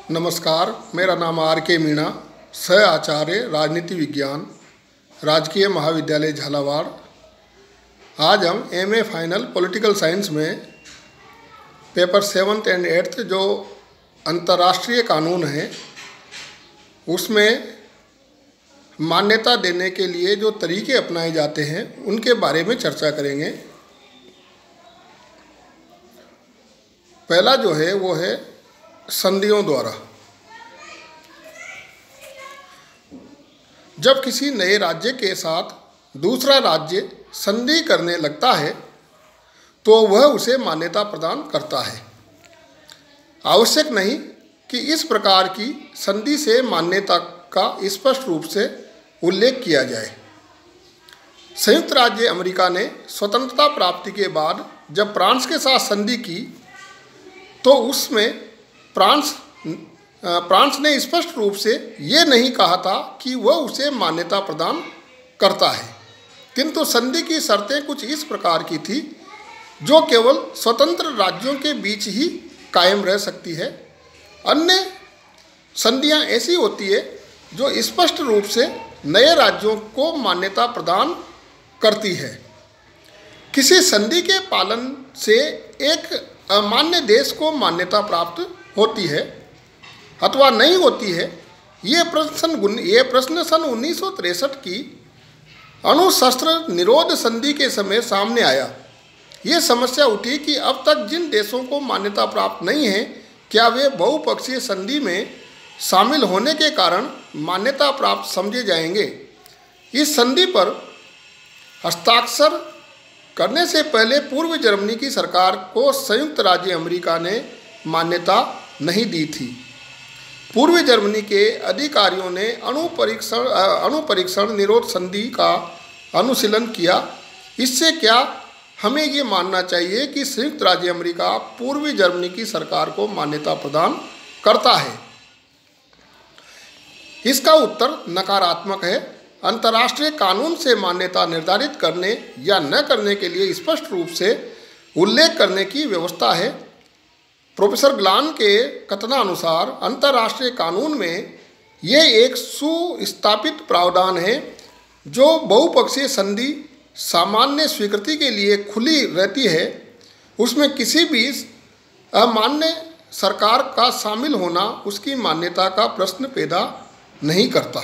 नमस्कार, मेरा नाम R.K. मीणा, सह आचार्य राजनीति विज्ञान, राजकीय महाविद्यालय झालावाड़। आज हम MA फाइनल पॉलिटिकल साइंस में पेपर 7th एंड 8th जो अंतर्राष्ट्रीय कानून है उसमें मान्यता देने के लिए जो तरीके अपनाए जाते हैं उनके बारे में चर्चा करेंगे। पहला जो है वो है संधियों द्वारा। जब किसी नए राज्य के साथ दूसरा राज्य संधि करने लगता है तो वह उसे मान्यता प्रदान करता है। आवश्यक नहीं कि इस प्रकार की संधि से मान्यता का स्पष्ट रूप से उल्लेख किया जाए। संयुक्त राज्य अमेरिका ने स्वतंत्रता प्राप्ति के बाद जब फ्रांस के साथ संधि की तो उसमें फ्रांस ने स्पष्ट रूप से ये नहीं कहा था कि वह उसे मान्यता प्रदान करता है, किंतु संधि की शर्तें कुछ इस प्रकार की थी जो केवल स्वतंत्र राज्यों के बीच ही कायम रह सकती है। अन्य संधियां ऐसी होती है जो स्पष्ट रूप से नए राज्यों को मान्यता प्रदान करती है। किसी संधि के पालन से एक अमान्य देश को मान्यता प्राप्त होती है अथवा नहीं होती है, ये प्रश्न सन 1963 की अणुशस्त्र निरोध संधि के समय सामने आया। ये समस्या उठी कि अब तक जिन देशों को मान्यता प्राप्त नहीं है, क्या वे बहुपक्षीय संधि में शामिल होने के कारण मान्यता प्राप्त समझे जाएंगे। इस संधि पर हस्ताक्षर करने से पहले पूर्व जर्मनी की सरकार को संयुक्त राज्य अमेरिका ने मान्यता नहीं दी थी। पूर्व जर्मनी के अधिकारियों ने अणु परीक्षण निरोध संधि का अनुशीलन किया। इससे क्या हमें ये मानना चाहिए कि संयुक्त राज्य अमेरिका पूर्वी जर्मनी की सरकार को मान्यता प्रदान करता है? इसका उत्तर नकारात्मक है। अंतर्राष्ट्रीय कानून से मान्यता निर्धारित करने या न करने के लिए स्पष्ट रूप से उल्लेख करने की व्यवस्था है। प्रोफेसर ग्लान के कथनानुसार अंतर्राष्ट्रीय कानून में ये एक सुस्थापित प्रावधान है जो बहुपक्षीय संधि सामान्य स्वीकृति के लिए खुली रहती है। उसमें किसी भी अमान्य सरकार का शामिल होना उसकी मान्यता का प्रश्न पैदा नहीं करता।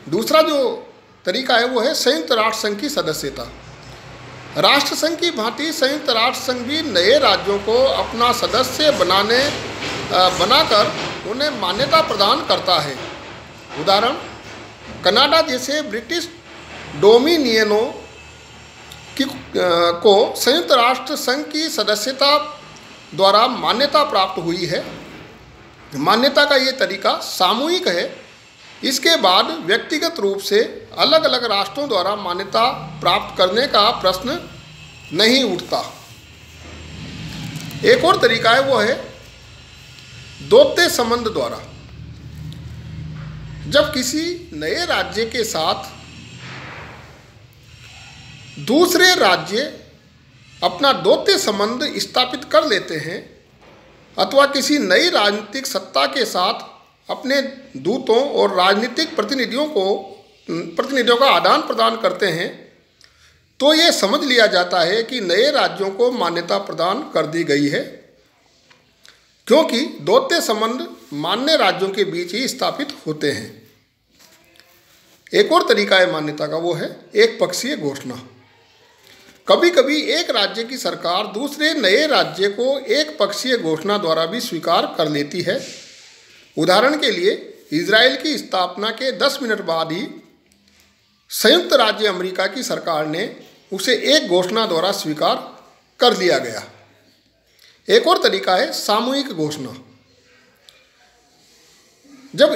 दूसरा जो तरीका है वो है संयुक्त राष्ट्र संघ की सदस्यता। राष्ट्र संघ की भांति संयुक्त राष्ट्र संघ भी नए राज्यों को अपना सदस्य बनाकर उन्हें मान्यता प्रदान करता है। उदाहरण, कनाडा जैसे ब्रिटिश डोमिनियनों को संयुक्त राष्ट्र संघ की सदस्यता द्वारा मान्यता प्राप्त हुई है। मान्यता का ये तरीका सामूहिक है। इसके बाद व्यक्तिगत रूप से अलग अलग राष्ट्रों द्वारा मान्यता प्राप्त करने का प्रश्न नहीं उठता। एक और तरीका है वो है दौत्य संबंध द्वारा। जब किसी नए राज्य के साथ दूसरे राज्य अपना दौत्य संबंध स्थापित कर लेते हैं अथवा किसी नई राजनीतिक सत्ता के साथ अपने दूतों और राजनीतिक प्रतिनिधियों का आदान प्रदान करते हैं तो ये समझ लिया जाता है कि नए राज्यों को मान्यता प्रदान कर दी गई है, क्योंकि दौत्य संबंध मान्य राज्यों के बीच ही स्थापित होते हैं। एक और तरीका है मान्यता का, वो है एक पक्षीय घोषणा। कभी कभी एक राज्य की सरकार दूसरे नए राज्य को एक पक्षीय घोषणा द्वारा भी स्वीकार कर लेती है। उदाहरण के लिए, इजराइल की स्थापना के 10 मिनट बाद ही संयुक्त राज्य अमेरिका की सरकार ने उसे एक घोषणा द्वारा स्वीकार कर लिया गया। एक और तरीका है सामूहिक घोषणा। जब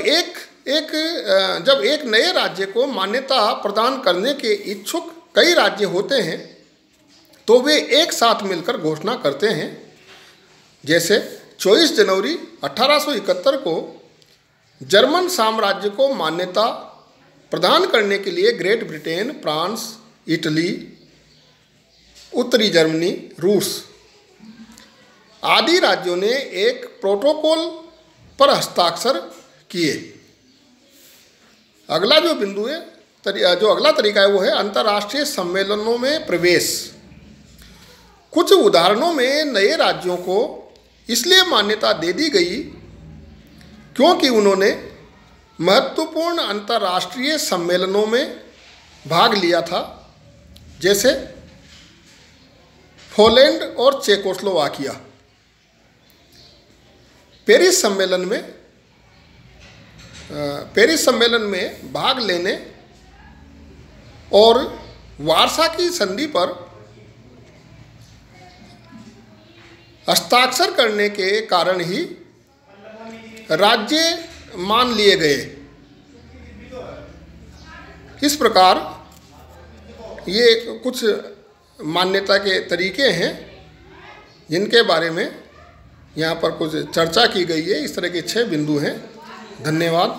एक नए राज्य को मान्यता प्रदान करने के इच्छुक कई राज्य होते हैं तो वे एक साथ मिलकर घोषणा करते हैं। जैसे 24 जनवरी 1871 को जर्मन साम्राज्य को मान्यता प्रदान करने के लिए ग्रेट ब्रिटेन, फ्रांस, इटली, उत्तरी जर्मनी, रूस आदि राज्यों ने एक प्रोटोकॉल पर हस्ताक्षर किए। अगला जो बिंदु है, जो अगला तरीका है वो है अंतर्राष्ट्रीय सम्मेलनों में प्रवेश। कुछ उदाहरणों में नए राज्यों को इसलिए मान्यता दे दी गई क्योंकि उन्होंने महत्वपूर्ण अंतर्राष्ट्रीय सम्मेलनों में भाग लिया था, जैसे पोलैंड और चेकोस्लोवाकिया। पेरिस सम्मेलन में भाग लेने और वार्सा की संधि पर हस्ताक्षर करने के कारण ही राज्य मान लिए गए। इस प्रकार ये कुछ मान्यता के तरीके हैं जिनके बारे में यहाँ पर कुछ चर्चा की गई है। इस तरह के 6 बिंदु हैं। धन्यवाद।